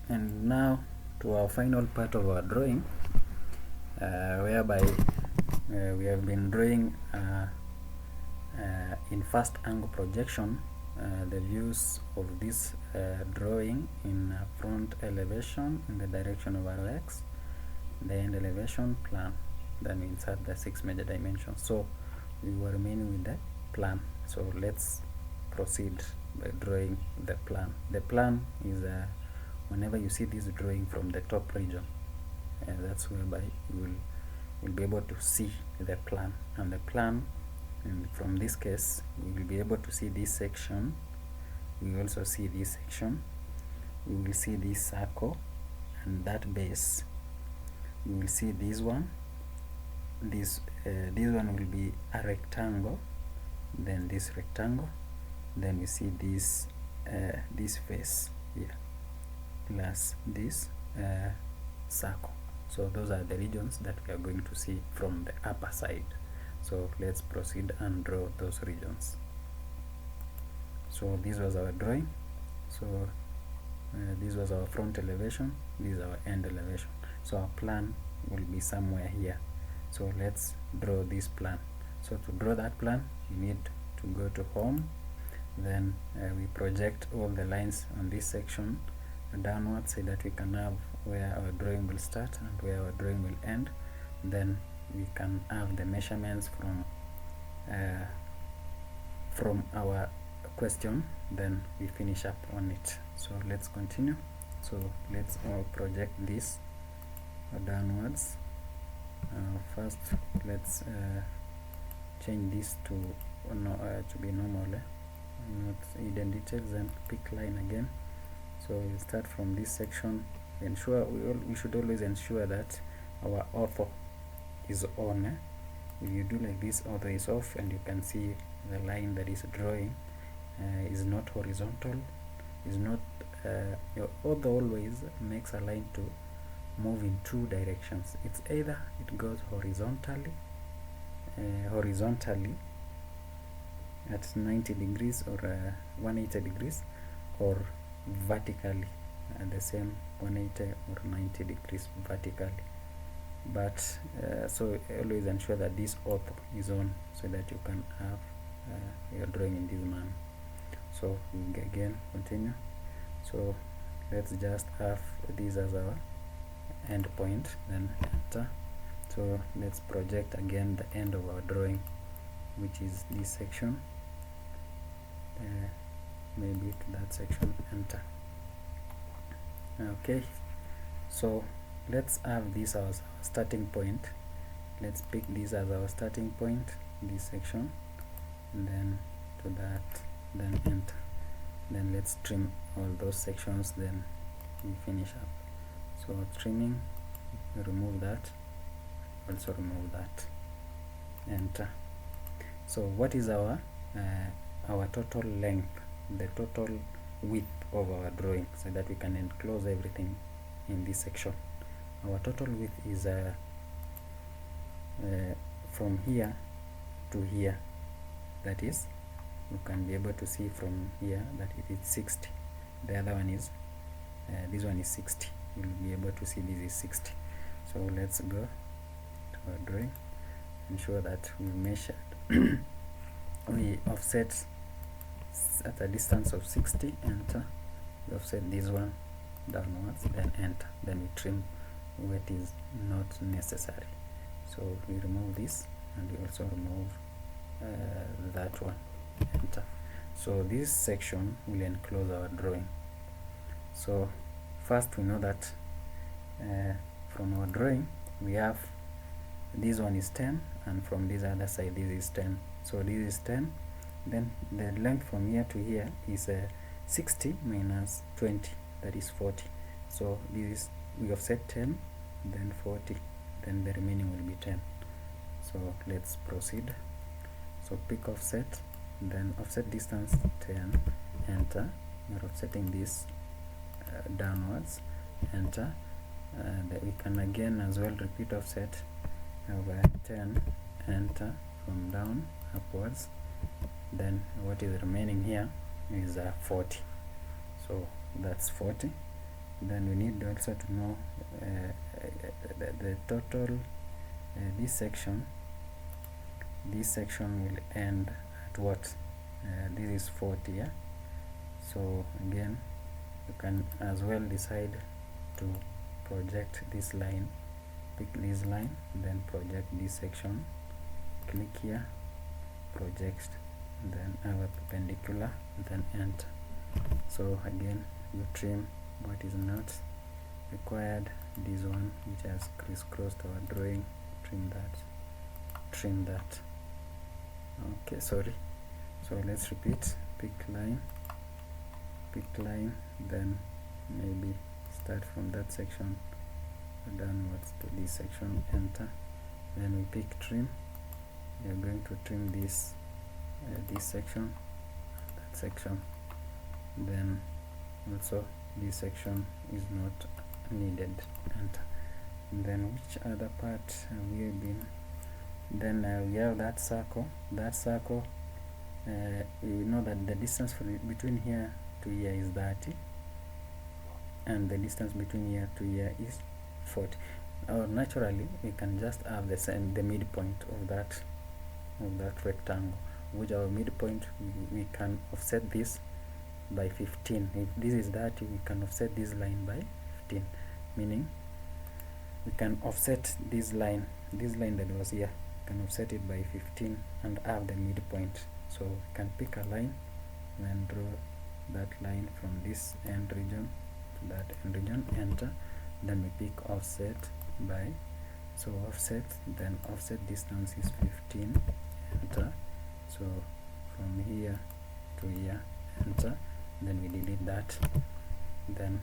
And now to our final part of our drawing, whereby we have been drawing in first angle projection the views of this drawing in front elevation in the direction of our x, the end elevation, plan. Then we insert the 6 major dimensions. So we will remain with the plan. So let's proceed by drawing the plan. The plan is whenever you see this drawing from the top region, that's whereby you will be able to see the plan. And the plan, and from this case, we will be able to see this section. We will also see this section. We will see this circle and that base. We will see this one. This one will be a rectangle. Then this rectangle. Then we see this this face here plus this circle. So those are the regions that we are going to see from the upper side. So let's proceed and draw those regions. So this was our drawing. So this was our front elevation, this is our end elevation. So our plan will be somewhere here. So let's draw this plan. So to draw that plan, you need to go to home. Then we project all the lines on this section downwards so that we can have where our drawing will start and where our drawing will end. Then we can have the measurements from our question. Then we finish up on it. So let's continue. So let's project this downwards. First, let's change this to be normal, not hidden details, and pick line again. So we start from this section. Ensure we should always ensure that our ortho is on. If you do like this, ortho is off, and you can see the line that is drawing is not horizontal, is not your ortho always makes a line to move in two directions. It's either it goes horizontally at 90 degrees or 180 degrees, or vertically at the same 180 or 90 degrees vertically. But so always ensure that this ortho is on so that you can have your drawing in this manner. So we again continue. So let's just have this as our end point, then enter. So let's project again the end of our drawing, which is this section. Maybe to that section, enter. Okay, so let's have this as our starting point. Let's pick this as our starting point, this section, and then to that, then enter. Then let's trim all those sections, then we finish up. So trimming, remove that, also remove that, enter. So what is our total length, the total width of our drawing, so that we can enclose everything in this section? Our total width is from here to here. That is, you can be able to see from here that it is 60. The other one is this one is 60. You'll be able to see this is 60. So let's go to our drawing. Ensure that we measured we offset at a distance of 60, enter. We offset this one downwards, then enter. Then we trim what is not necessary. So we remove this, and we also remove that one, enter. So this section will enclose our drawing. So first we know that from our drawing we have this one is 10, and from this other side this is 10. So this is 10. Then the length from here to here is 60 minus 20, that is 40. So this is, we offset 10, then 40, then the remaining will be 10. So let's proceed. So pick offset, then offset distance 10, enter. We're offsetting this downwards, enter. We can again as well repeat offset over 10, enter, from down upwards. Then what is remaining here is 40. So that's 40. Then we need also to know the total. This section will end at what? This is 40, yeah? So again, you can as well decide to project this line. Pick this line, then project this section, click here, project, then have a perpendicular, then enter. So again, you trim what is not required. This one which has crisscrossed our drawing, trim that. Okay, sorry. So let's repeat. Pick line, then maybe start from that section downwards to this section, enter. Then we pick trim. We are going to trim this section, that section. Then also this section is not needed, enter. And then which other part have we been? Then we have that circle. We know that the distance between here to here is 30, and the distance between here to here is 40. Or naturally we can just have the midpoint of that rectangle, which our midpoint we can offset this by 15. If this is 30, we can offset this line by 15, meaning we can offset this line that was here, we can offset it by 15 and have the midpoint. So we can pick a line and draw that line from this end region to that end region, enter. Then we pick offset by, so offset, then offset distance is 15, enter. So from here to here, enter. Then we delete that. Then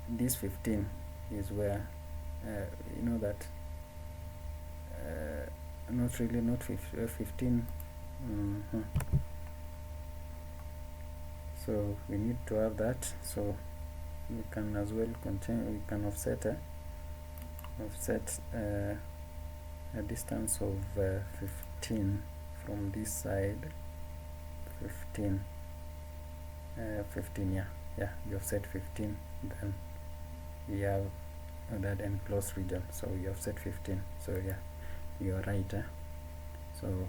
this 15 is where you know that not 15. So we need to have that. So we can as well continue. We can offset a distance of 15 from this side. 15, yeah, we offset 15. Then we have that enclosed region, so we offset 15. So yeah, you are right. So we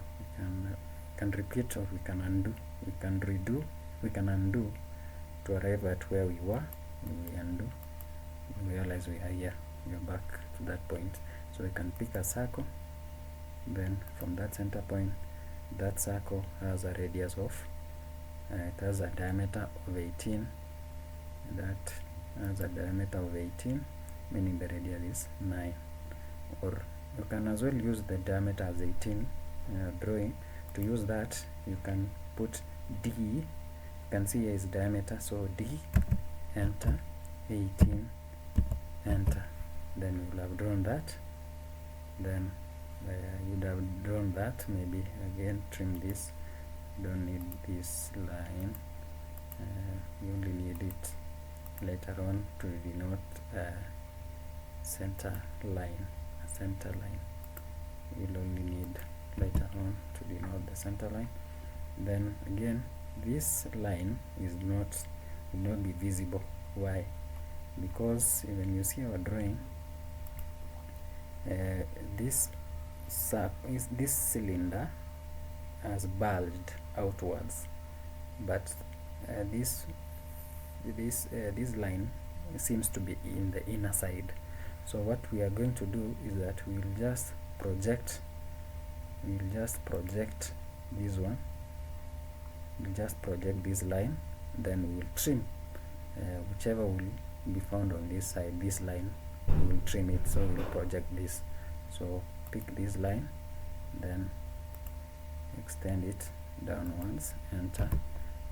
can repeat, or we can undo, we can redo, we can undo to arrive at where we were. We undo, we realize we are here, we are back to that point. So we can pick a circle, then from that center point, that circle has a radius of it has a diameter of 18. That has a diameter of 18, meaning the radius is 9. Or you can as well use the diameter as 18 drawing. To use that, you can put D. You can see here is diameter, so D, enter, 18, enter. Then you will have drawn that. Then you would have drawn that. Maybe again trim this. Don't need this line. You only need it later on to denote center line. A center line you'll only need later on to denote the center line. Then again, this line will not be visible. Why? Because when you see our drawing, this cylinder has bulged outwards, but this line seems to be in the inner side. So what we are going to do is that we will just project this one. We'll just project this line, then we will trim whichever will be found on this side. This line, we will trim it, so we will project this. So pick this line, then extend it downwards, enter,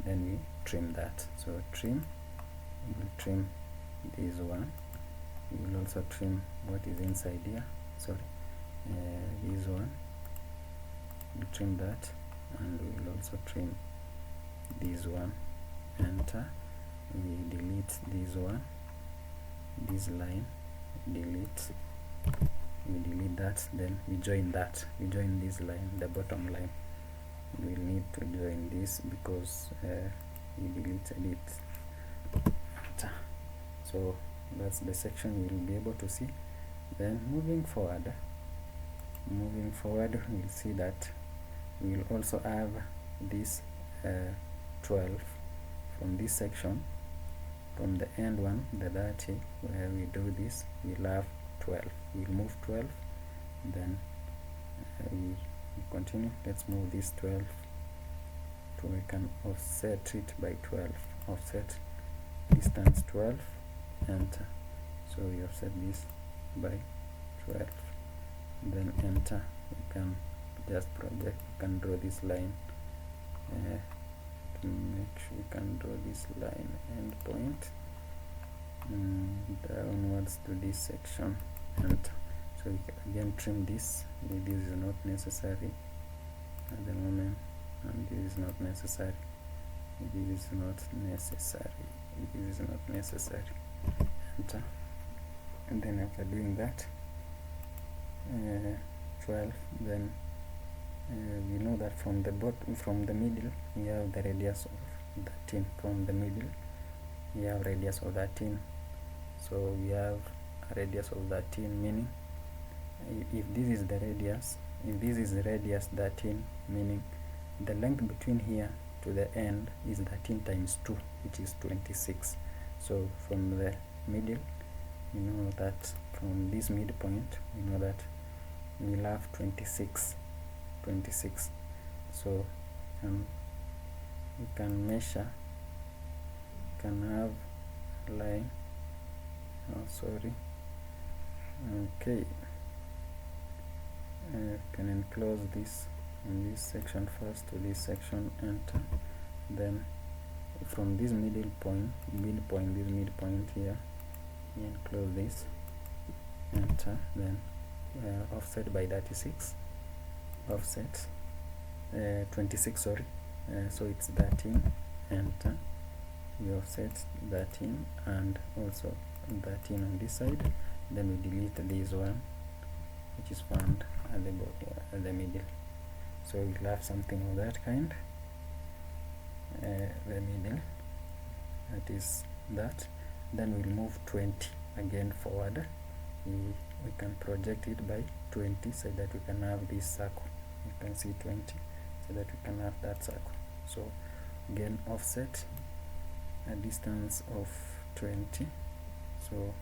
then we trim that. So trim, we will trim this one. We will also trim what is inside here, sorry, this one. We'll trim that, and we will also trim this one, enter. We delete this one, this line, delete, we delete that, then we join that, we join this line, the bottom line. We will need to join this because we deleted it. Enter. So that's the section we'll be able to see. Then moving forward, we'll see that we'll also have this 12 from this section. From the end one, the 30, where we do this, we'll have 12. We'll move 12, then we continue. Let's move this 12, so we can offset it by 12. Offset distance 12, enter. So we offset this by 12, then enter. We can just project, we can draw this line to make sure we can draw this line end point downwards to this section, enter. So we can again trim this. This is not necessary at the moment, and this is not necessary. This is not necessary. This is not necessary. Enter. And then after doing that, 12, then we know that from the bottom, from the middle, we have the radius of 13. From the middle, we have radius of 13. So we have a radius of 13, meaning if this is the radius, if this is the radius 13, meaning the length between here to the end is 13 times 2, which is 26. So from the middle, we know that from this midpoint, we know that we'll have 26. So we can measure, can have line, okay, can enclose this in this section first to this section, enter. Then from this this midpoint here, we enclose this, enter. Then offset by 36, offset 26, sorry, so it's 13, enter. We offset 13 and also 13 on this side. Then we delete this one, which is found at the middle. So we'll have something of that kind, the middle, that is that. Then we'll move 20 again forward. We can project it by 20 so that we can have this circle. You can see 20 so that we can have that circle. So again, offset a distance of 20. So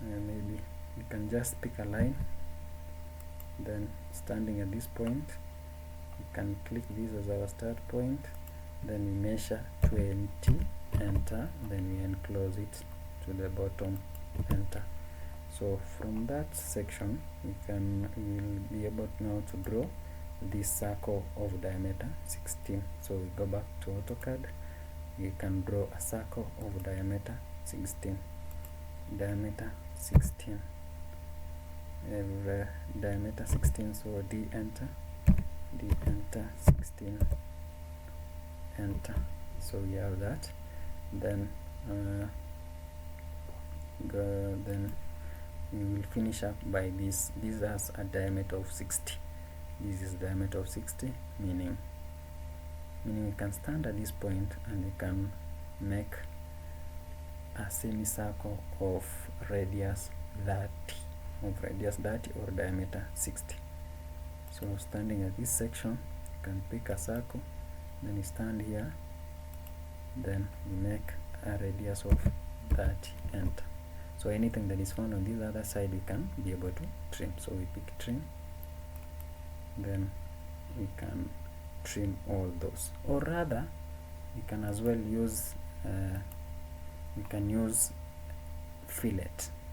maybe we can just pick a line, then standing at this point, we can click this as our start point, then we measure 20, enter, then we enclose it to the bottom, enter. So from that section, we'll be able now to draw this circle of diameter 16. So we go back to AutoCAD. We can draw a circle of diameter 16. Diameter 16. Diameter 16. So D enter. D enter 16. Enter. So we have that. Then then we will finish up by this. This has a diameter of 60. This is diameter of 60, meaning we can stand at this point and we can make a semicircle of radius 30, or diameter 60. So standing at this section, you can pick a circle, then you stand here, then you make a radius of 30, enter. So anything that is found on this other side, we can be able to trim. So we pick trim, then we can trim all those, or rather we can as well use fillet.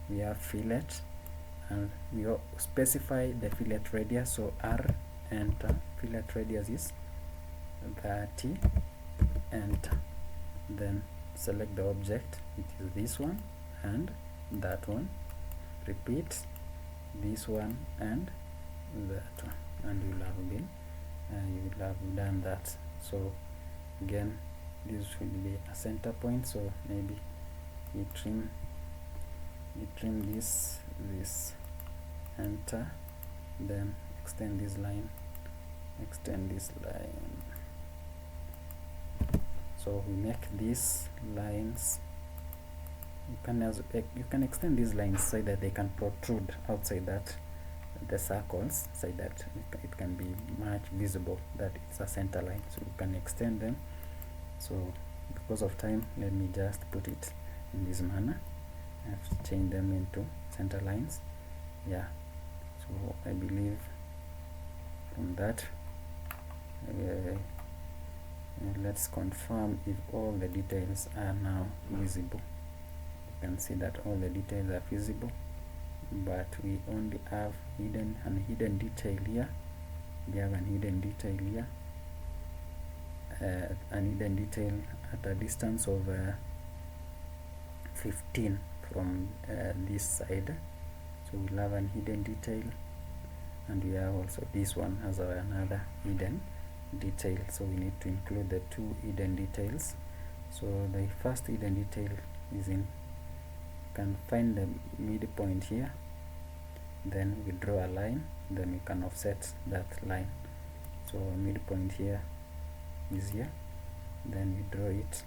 We have fillet, and we specify the fillet radius. So R, enter. Fillet radius is 30, enter. Then select the object, which is this one and that one. Repeat this one and that one, and you will have done that. So again, this should be a center point. So maybe you trim this, enter, then extend this line, So we make these lines, you can extend these lines so that they can protrude outside that the circles, so that it can be much visible that it's a center line. So you can extend them. So because of time, let me just put it in this manner. I have to change them into center lines. Yeah, so I believe from that let's confirm if all the details are now visible. You can see that all the details are visible, but we only have an hidden detail here. We have an hidden detail here, an hidden detail at a distance of 15 from this side. So we'll have an hidden detail, and we have also this one has another hidden detail. So we need to include the two hidden details. So the first hidden detail is in, can find the midpoint here, then we draw a line, then we can offset that line. So midpoint here is here, then we draw it.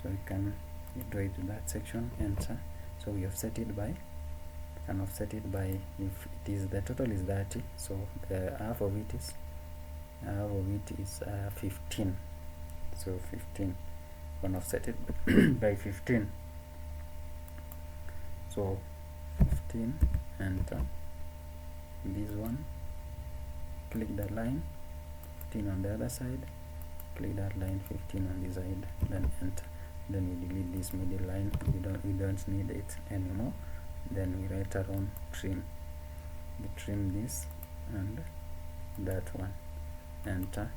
So we can draw it to that section, enter. So we offset it by, can offset it by, if it is, the total is 30, so the half of it is 15. So 15, can offset it by 15. So 15, enter. This one, click that line, 15 on the other side, click that line, 15 on this side, then enter. Then we delete this middle line, we don't need it anymore. Then we write around trim, we trim this and that one, enter,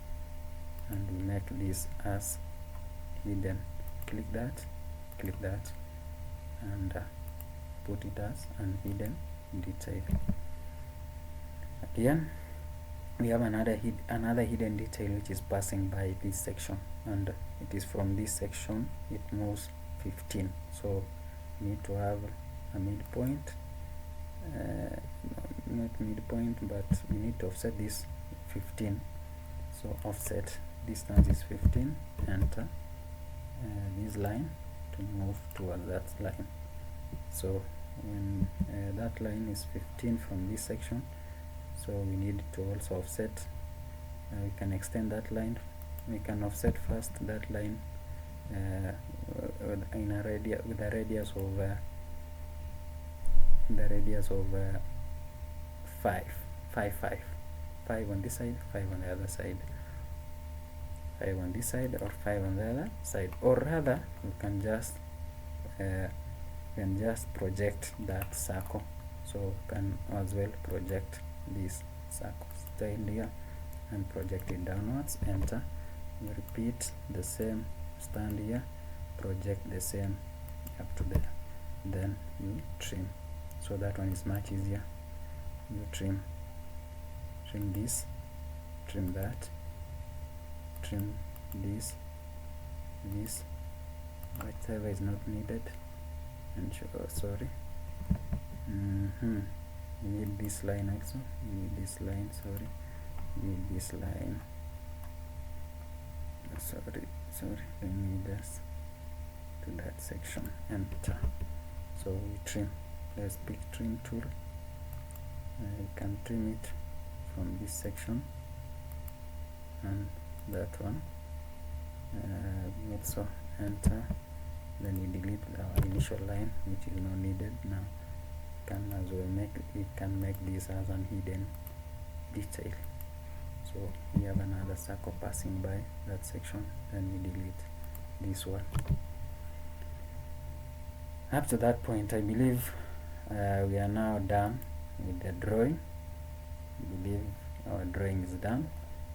and we make this as hidden. Click that, and put it as an hidden detail. Again, we have another hidden detail which is passing by this section, and it is from this section it moves 15. So we need to have a midpoint, not midpoint, but we need to offset this 15. So offset distance is 15, enter this line to move towards that line. So when that line is 15 from this section, so we need to also offset, we can extend that line, we can offset first that line in a radius, with a radius of five on this side, 5 on the other side, 5 on this side or 5 on the other side, or rather we can just project that circle. So we can as well project this circle style here and project it downwards, enter. We repeat the same, stand here, project the same up to there, then you trim. So that one is much easier. You trim this, trim that, trim this, whatever is not needed, and sorry, you need this line also, you need this line, sorry, you need this line, sorry, let me just to that section, enter. So we trim, let's pick trim tool, you can trim it from this section and that one, also enter. Then we delete our initial line which is not needed. Now we can make this as an hidden detail. So we have another circle passing by that section, then we delete this one. Up to that point, I believe we are now done with the drawing. I believe our drawing is done.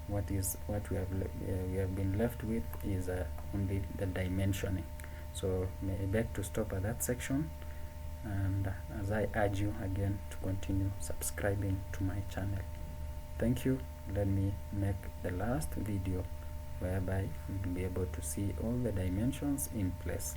What we have been left with is only the dimensioning. So I beg to stop at that section, and as I urge you again to continue subscribing to my channel. Thank you. Let me make the last video whereby you will be able to see all the dimensions in place.